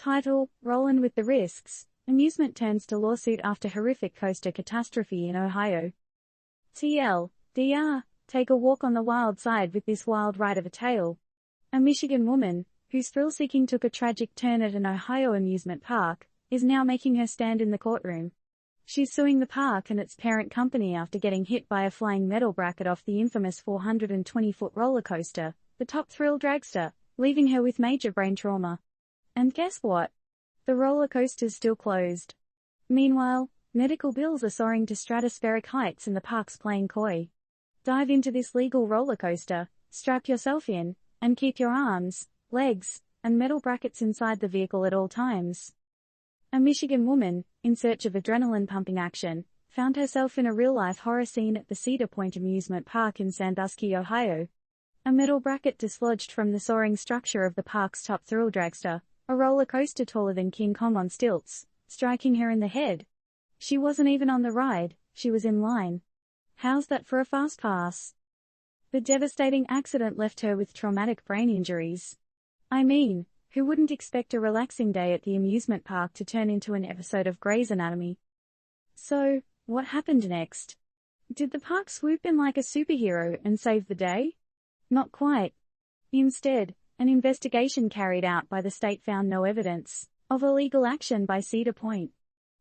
Title: Rollin with the risks. Amusement turns to lawsuit after horrific coaster catastrophe in Ohio. TLDR, take a walk on the wild side with this wild ride of a tale. A Michigan woman, whose thrill-seeking took a tragic turn at an Ohio amusement park, is now making her stand in the courtroom. She's suing the park and its parent company after getting hit by a flying metal bracket off the infamous 420-foot roller coaster, the Top Thrill dragster, leaving her with major brain trauma. And guess what? The roller coaster's still closed. Meanwhile, medical bills are soaring to stratospheric heights and the park's playing coy. Dive into this legal roller coaster, strap yourself in, and keep your arms, legs, and metal brackets inside the vehicle at all times. A Michigan woman, in search of adrenaline-pumping action, found herself in a real-life horror scene at the Cedar Point Amusement Park in Sandusky, Ohio. A metal bracket dislodged from the soaring structure of the park's Top Thrill dragster, a roller coaster taller than King Kong on stilts, striking her in the head. She wasn't even on the ride, she was in line. How's that for a fast pass? The devastating accident left her with traumatic brain injuries. I mean, who wouldn't expect a relaxing day at the amusement park to turn into an episode of Grey's Anatomy? So, what happened next? Did the park swoop in like a superhero and save the day? Not quite. Instead, an investigation carried out by the state found no evidence of illegal action by Cedar Point.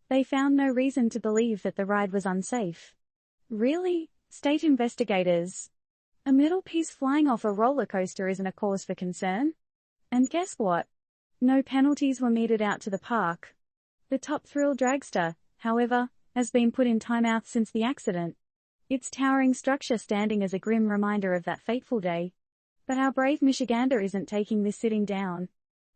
They found no reason to believe that the ride was unsafe. Really? State investigators? A metal piece flying off a roller coaster isn't a cause for concern? And guess what? No penalties were meted out to the park. The Top Thrill dragster, however, has been put in timeout since the accident. Its towering structure standing as a grim reminder of that fateful day. But our brave Michigander isn't taking this sitting down.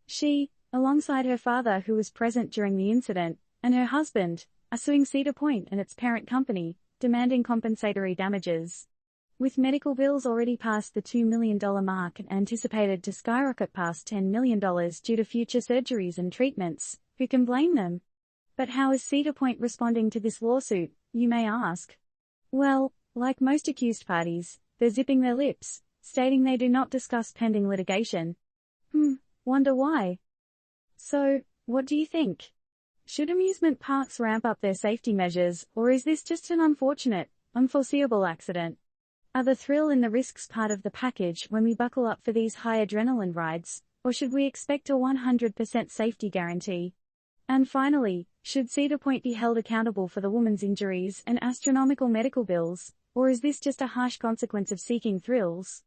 She, alongside her father who was present during the incident, and her husband, are suing Cedar Point and its parent company, demanding compensatory damages. With medical bills already past the $2 million mark and anticipated to skyrocket past $10 million due to future surgeries and treatments, who can blame them? But how is Cedar Point responding to this lawsuit, you may ask? Well, like most accused parties, they're zipping their lips, stating they do not discuss pending litigation. Wonder why? So, what do you think? Should amusement parks ramp up their safety measures, or is this just an unfortunate, unforeseeable accident? Are the thrill and the risks part of the package when we buckle up for these high adrenaline rides, or should we expect a 100% safety guarantee? And finally, should Cedar Point be held accountable for the woman's injuries and astronomical medical bills, or is this just a harsh consequence of seeking thrills?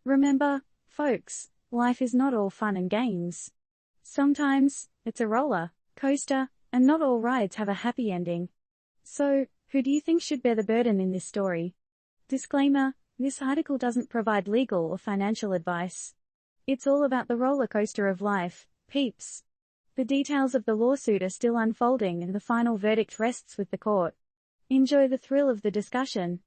Remember, folks, life is not all fun and games. Sometimes, it's a roller coaster, and not all rides have a happy ending. So, who do you think should bear the burden in this story? Disclaimer, this article doesn't provide legal or financial advice. It's all about the roller coaster of life, peeps. The details of the lawsuit are still unfolding and the final verdict rests with the court. Enjoy the thrill of the discussion.